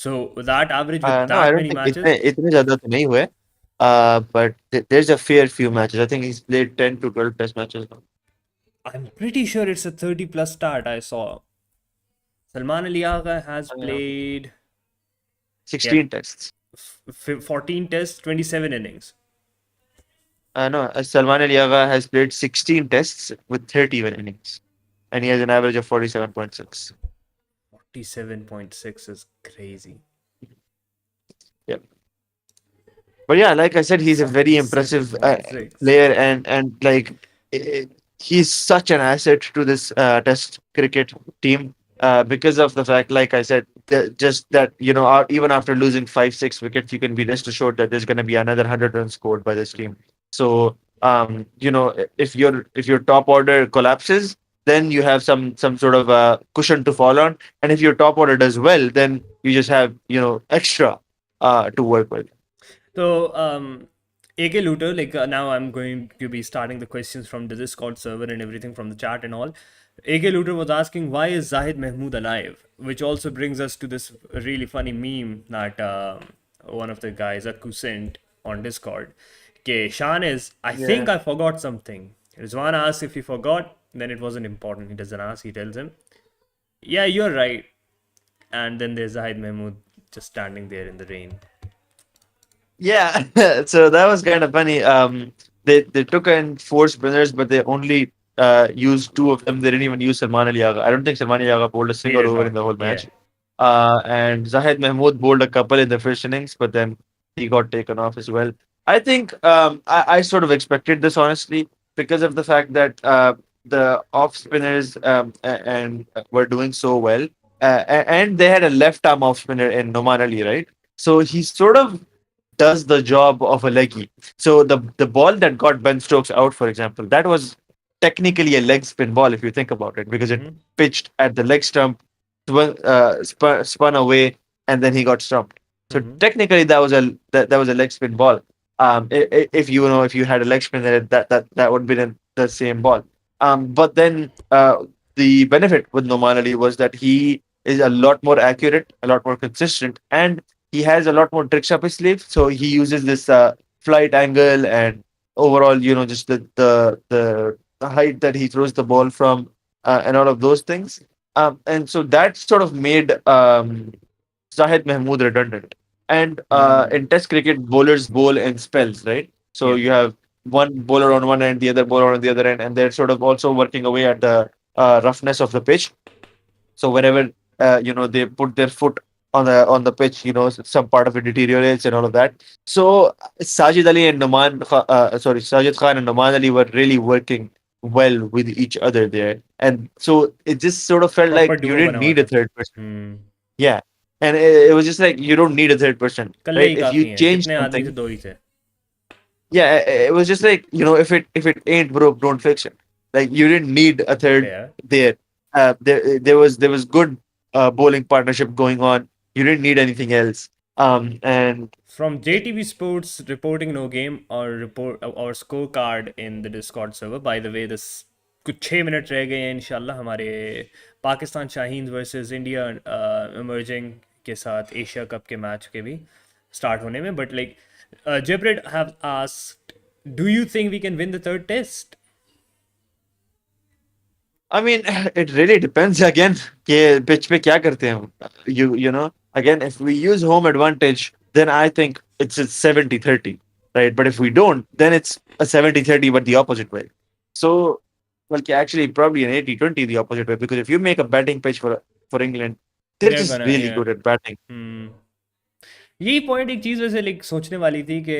So that average with No, I that don't many think matches. itne zyada to nahi hue. But there's a fair few matches. I think he's played 10 to 12 Test matches now. I am pretty sure it's a 30 plus start I saw. Salman Ali Agha has Uh, played, yeah, 16 tests. 14 tests, 27 innings. No, Salman Ali Agha has played 16 tests with 31 innings, and he has an average of 47.6. 47.6 is crazy. Yeah. But yeah, like I said, he's a very impressive 47.6. player, and like eh, he's such an asset to this Test cricket team because of the fact, like I said, just that even after losing five, 6 wickets, you can be rest assured that there's going to be another 100 runs scored by this team. So if your top order collapses, then you have some sort of cushion to fall on, and if your top order does well, then you just have extra to work with. So, AK Looter, like now I'm going to be starting the questions from the Discord server and everything from the chat and all. AK Looter was asking, why is Zahid Mahmood alive? Which also brings us to this really funny meme that one of the guys, Akku, sent on Discord. Okay, Shan is, I Yeah. think I forgot something. Rizwan asks if he forgot, then it wasn't important. He doesn't ask, he tells him, yeah, you're right. And then there's Zahid Mahmood just standing there in the rain. Yeah, so that was kind of funny. They took in four spinners, but they only used two of them. They didn't even use Salman Ali Agha. I don't think Salman Ali Agha bowled a He single did over in not. the whole Yeah. match. And Zahid Mahmood bowled a couple in the first innings, but then he got taken off as well. I think I sort of expected this honestly because of the fact that the off spinners and were doing so well, and they had a left arm off spinner in Noman Ali, right? So he sort of does the job of a leggy. So the ball that got Ben Stokes out, for example, that was technically a leg spin ball if you think about it, because it Mm-hmm. pitched at the leg stump, spun away, and then he got stumped. So Mm-hmm. technically that was a leg spin ball. If if you had a leg spin, then that would be the same ball. But then the benefit with Noman Ali was that he is a lot more accurate, a lot more consistent, and he has a lot more tricks up his sleeve. So he uses this flight angle and overall, just the height that he throws the ball from, and all of those things. And so that sort of made Zahid Mahmood redundant. And in Test cricket, bowlers bowl in spells, right? So Yep. you have one bowler on one end, the other bowler on the other end, and they're sort of also working away at the roughness of the pitch. So whenever they put their foot on the pitch, some part of it deteriorates and all of that. So Sajid Ali and Sajid Khan and Noman Ali were really working well with each other there, and so it just sort of felt like proper you Duo didn't बना हुआ need a था. third person. Hmm. Yeah, and it was just like you don't need a third person, कल्ले right? He If you काफी हैं, change कितने आदमी थे, something, दो ही थे. yeah, it was just like if it ain't broke, don't fix it. Like you didn't need a third Fair. there. There was good bowling partnership going on. You didn't need anything else. And From JTV Sports reporting no game or report or scorecard in the Discord server. By the way, this कुछ 6 minute रह गए हैं इंशाल्लाह हमारे Pakistan Shaheen versus India emerging के साथ Asia cup के match के भी स्टार्ट होने में. But like Jibrid have asked, do you think we can win the third test? I mean, it really depends again. कि pitch पे क्या करते हैं हम. You know again, if we use home advantage, then I think it's a 70-30, right? But if we don't, then it's a 70-30, but the opposite way. So, well, actually, probably an 80-20 the opposite way, because if you make a batting pitch for England, they're They're just gonna, really yeah. good at batting. Hmm. यही point एक चीज़ वैसे like सोचने वाली थी कि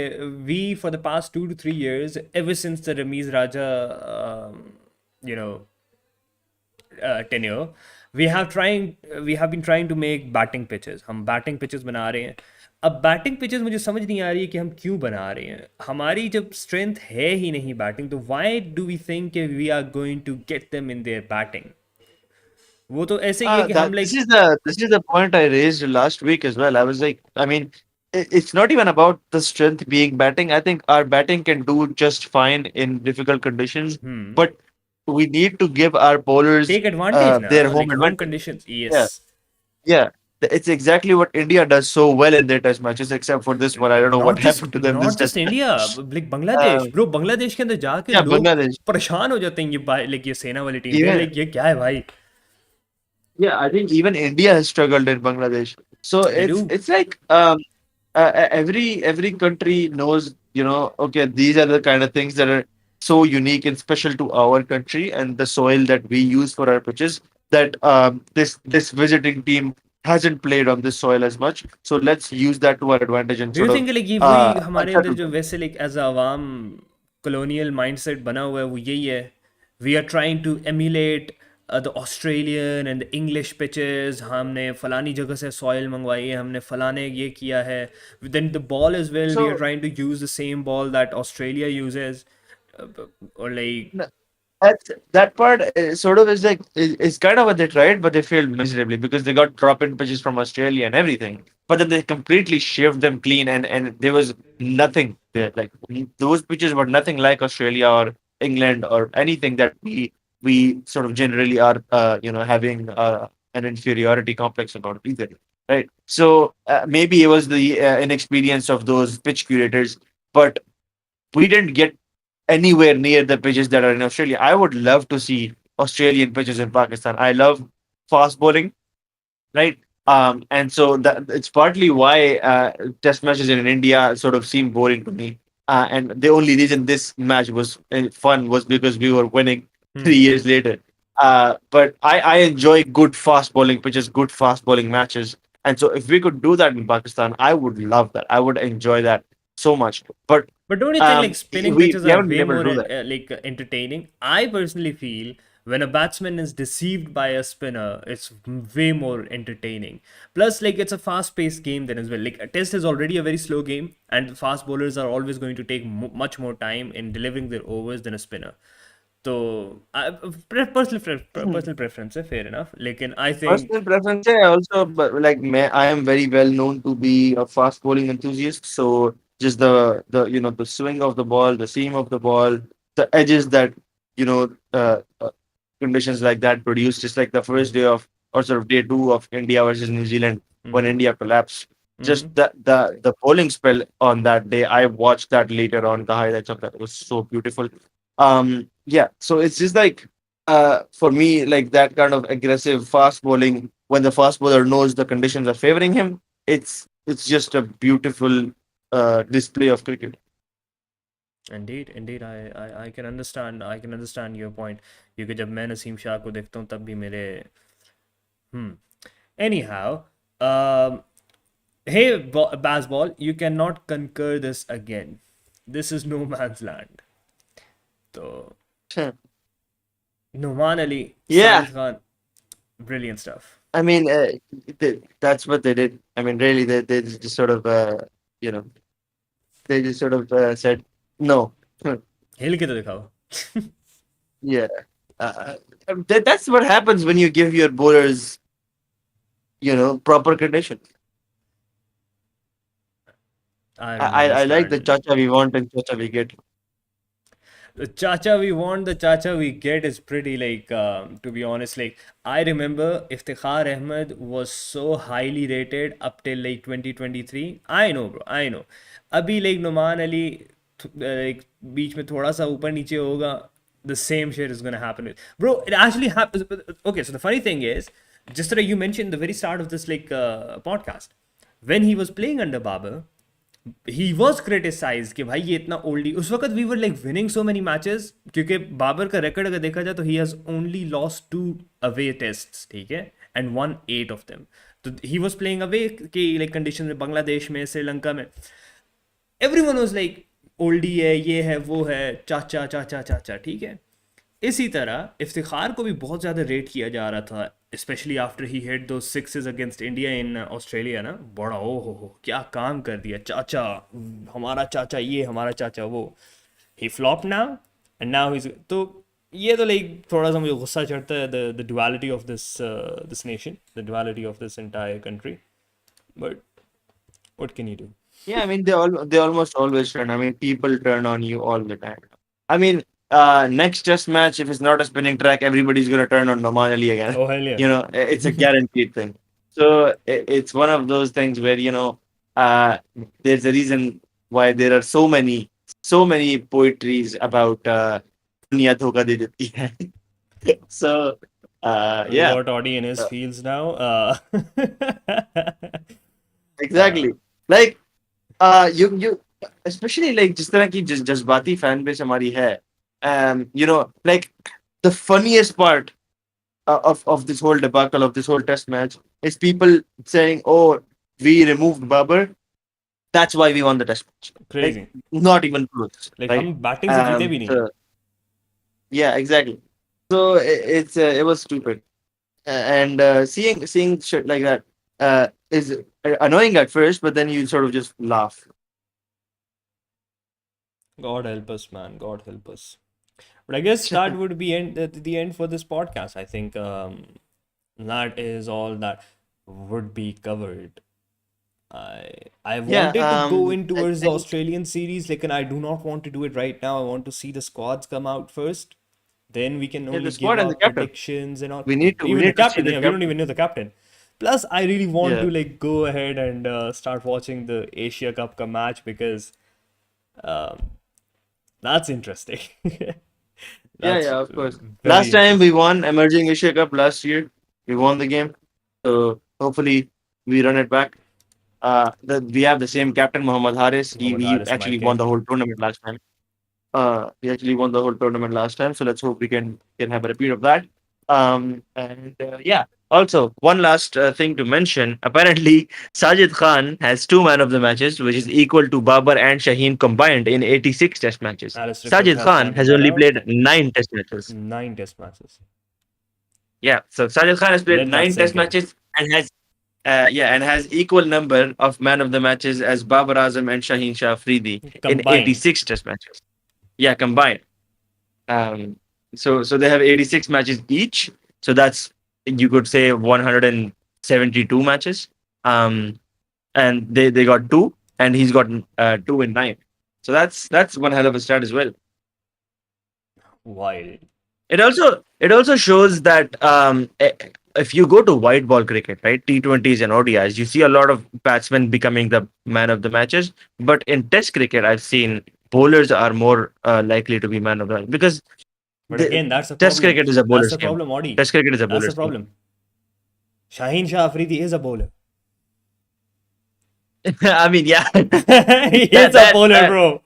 we for the past 2 to 3 years ever since the Ramiz Raja you know tenure we have been trying to make batting pitches. हम batting pitches बना रहे हैं. अब बैटिंग पिचेस मुझे समझ नहीं आ रही है कि हम क्यों बना रहे हैं. हमारी जब स्ट्रेंथ है ही नहीं बैटिंग, तो why do we think we are going to get them in there batting. वो तो ऐसे ही है कि हम That like this is the point I raised last week as well. I was like, I mean, it's not even about the strength being batting. I think our batting can do just fine in difficult conditions, but we need to give our bowlers take advantage ना, their home like home advantage. Conditions. Yes. Yeah, yeah. It's exactly what India does so well in their test matches, except for this one. I don't know what happened to them this not just test India, match. Like Uh, Bangladesh bro. Bangladesh के अंदर जाके yeah, लोग Bangladesh. परेशान हो जाते हैं. ये like ये सेना वाली टीम पे, Even लाइक ये क्या है भाई. Yeah, I think even India has struggled in Bangladesh. So They it's do. it's like every country knows, you know, okay, these are the kind of things that are so unique and special to our country and the soil that we use for our pitches that this visiting team hasn't played on this soil as much. So let's use that to our advantage and do you sort of think like ये वही हमारे अंदर unsettle जो them. वैसे like as अवाम colonial mindset बना हुआ है वो यही है. We are trying to emulate the Australian and the English pitches. हमने फलानी जगह से सॉइल मंगवाई है, हमने फलाने ये किया है. Then the ball is well, we are So trying to use the same ball that Australia uses. और like that part sort of is like is kind of what they tried, but they failed miserably because they got drop-in pitches from Australia and everything. But then they completely shaved them clean, and there was nothing there. Like those pitches were nothing like Australia or England or anything that we sort of generally are having an inferiority complex about either. Right. So maybe it was the inexperience of those pitch curators, but we didn't get anywhere near the pitches that are in Australia. I would love to see Australian pitches in Pakistan. I love fast bowling, right? And so that it's partly why test matches in India sort of seem boring to me. And the only reason this match was fun was because we were winning 3 years later. But I enjoy good fast bowling pitches, good fast bowling matches. And so if we could do that in Pakistan, I would love that. I would enjoy that so much. But but don't you think like spinning pitches we are haven't been way able to more do that. like entertaining? I personally feel when a batsman is deceived by a spinner, it's way more entertaining. Plus, like it's a fast-paced game then as well. Like a test is already a very slow game, and fast bowlers are always going to take much more time in delivering their overs than a spinner. So, personal preference है, fair enough. लेकिन I think Personal preference, I also, but like I am very well known to be a fast bowling enthusiast. So just the swing of the ball, the seam of the ball, the edges that you know conditions like that produce. Just like the first day of or sort of day two of India versus New Zealand when India collapsed. Just the bowling spell on that day. I watched that later on. The highlights of that, it was so beautiful. Yeah, so it's just like for me, like that kind of aggressive fast bowling, when the fast bowler knows the conditions are favoring him, it's just a beautiful display of cricket. indeed, I I can understand your point. क्योंकि जब मैं नसीम शाह को देखता हूँ तब भी मेरे anyhow, hey, Bazball, you cannot concur this again. This is no man's land. So, Noman Ali, Yeah, Sajid Khan, brilliant stuff. I mean, that's what they did. I mean, really, they just sort of, you know, they just sort of said no. हिल के तो दिखाओ. Yeah, that's what happens when you give your bowlers, proper conditions. I I don't I like the understand. chacha we want and chacha we get. The chacha we want, the chacha we get is pretty like, to be honest, like I remember Iftikhar Ahmed was so highly rated up till like 2023. I know, bro, I know. Abhi like Noman Ali, like beach में थोड़ा सा ऊपर नीचे होगा, the same shit is gonna happen with bro. It actually happens. Okay, so the funny thing is, just that you mentioned the very start of this like podcast, when he was playing under Babar, he was criticise कि भाई ये इतना oldie. उस वक्त we were like winning so many matches, क्योंकि बाबर का record अगर देखा जाए तो he has only lost 2 away test, ठीक है, एंड वन 8 ऑफ देम. तो he was playing away कि like conditions में बांग्लादेश में श्रीलंका में everyone was like ओल्डी है ये है वो है चाचा चाचा चाचा ठीक है. इसी तरह इफ्तिखार को भी बहुत ज़्यादा रेट किया जा रहा था स्पेशली आफ्टर ही हिट दो sixes against India in Australia ना. बड़ा ओ हो क्या काम कर दिया चाचा, हमारा चाचा ये हमारा चाचा वो. He flop now and now is तो ये तो लाइक थोड़ा सा मुझे गुस्सा चढ़ता है the duality of this nation, the duality of this entire country. But what can you do. Yeah, I mean they almost always turn. I mean people turn on you all the time. I mean, next test match, if it's not a spinning track, everybody's gonna turn on Noman Ali again. Oh hell yeah. You know, it's a guaranteed thing. So it's one of those things where there's a reason why there are so many poetries about दुनिया धोखा दे देती है. So We yeah, got Audi in his uh, fields now. Uh, exactly. Like you especially like जिस तरह की जज्बाती fan base हमारी है. Like the funniest part of this whole debacle of this whole test match is people saying, "Oh, we removed Babar. That's why we won the test match." Like crazy. not even close, Like right? हम batting से जीते भी नहीं. So yeah, exactly. So it was stupid. And seeing shit like that is annoying at first, but then you sort of just laugh. God help us, man. God help us. But I guess that would be the end for this podcast. I think that is all that would be covered. I Yeah, wanted to go in I towards the think Australian series, like, and I do not want to do it right now. I want to see the squads come out first. Then we can yeah, only the give squad and our the captain. predictions and all. We Even the need to see captain, the yeah, we don't captain. even know the captain. Plus, I really want Yeah, to like go ahead and start watching the Asia Cup ka match because um, that's interesting. That's yeah, of course. very Last time we interesting. won Emerging Asia Cup last year. We won the game. So hopefully we run it back. We have the same captain, Mohammad Haris. Mohammad He Haris, my actually won the king. whole tournament last time. He actually won the whole tournament last time. So let's hope we can have a repeat of that. And yeah. Also, one last thing to mention. Apparently, Sajid Khan has two man of the matches, which is equal to Babar and Shaheen combined in 86 test matches. Alistair Cook Sajid has Khan pointed has that only out. played 9 test matches. 9 test matches. Yeah, so Sajid Khan has played Let that 9 test sink in. matches and has equal number of man of the matches as Babar Azam and Shaheen Shah Afridi in Combined. 86 test matches. Yeah, combined. Um, so they have 86 matches each. So that's you could say 172 matches. Um, and they got two, and he's got two in 9. So that's one hell of a start as well. Wild. It also shows that if you go to white ball cricket, right, T20s and ODIs, you see a lot of batsmen becoming the man of the matches. But in Test cricket, I've seen bowlers are more likely to be man of the match because But again, that's the Test problem. cricket is a That's bowler's the game. problem, Audi. Test cricket is a That's the bowler's game. problem. Shaheen Shah Afridi is a bowler. I mean, yeah, He that is a that bowler, that. bro.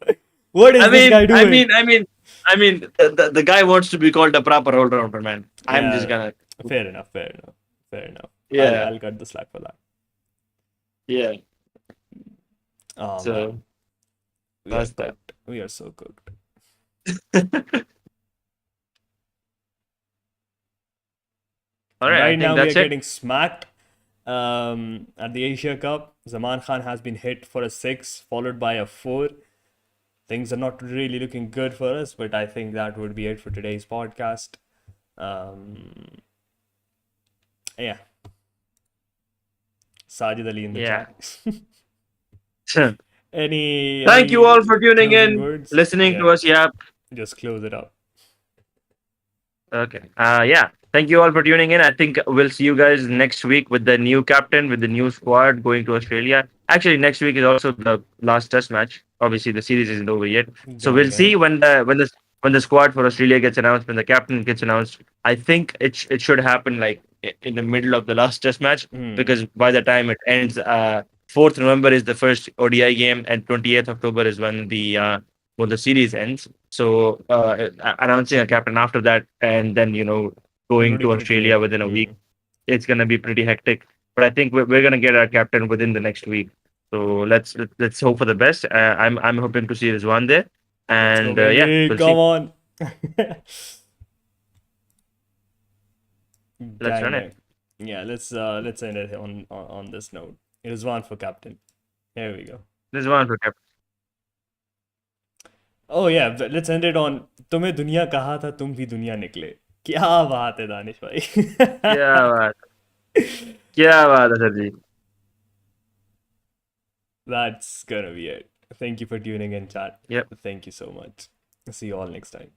What is I this mean, guy I doing? mean, I mean, I mean, the guy wants to be called a proper all rounder, man. I'm just Yeah, gonna, fair enough, fair enough, fair enough. yeah, I'll cut the slack for that. yeah. Oh So man, we are that's that. cooked. We are so cooked. All right, I Right think now, we are that's it. getting smacked. At the Asia Cup, Zaman Khan has been hit for a 6, followed by a 4. Things are not really looking good for us, but I think that would be it for today's podcast. Um, yeah, Sajid Ali in the Yeah. chat. Any Thank you all for tuning closing in, words? listening to Yeah, us. Yeah. just close it up. Okay. Yeah. Thank you all for tuning in. I think we'll see you guys next week with the new captain, with the new squad going to Australia. Actually, next week is also the last test match. Obviously, the series isn't over yet. So Going we'll ahead. see when the squad for Australia gets announced, when the captain gets announced. I think it should happen like in the middle of the last test match because by the time it ends, 4th November is the first ODI game, and 28th October is when the series ends. So announcing a captain after that, and then It going would be to pretty Australia late. within a week, it's gonna be pretty hectic. but I think we're gonna get our captain within the next week. So let's hope for the best. I'm hoping to see Rizwan there, Let's go, and yeah, baby. we'll Come see. on. Let's Gang run it. bang. Yeah, let's end it on this note. It is one for captain. Here we go. Rizwan for captain. Oh yeah, let's end it on तुम्हें दुनिया कहा था तुम भी दुनिया निकले. क्या बात है दानिश क्या भाई. बात क्या बात है sir ji. That's gonna be it. Thank you for tuning in, chat. Yep. Thank you so much. See you all next time.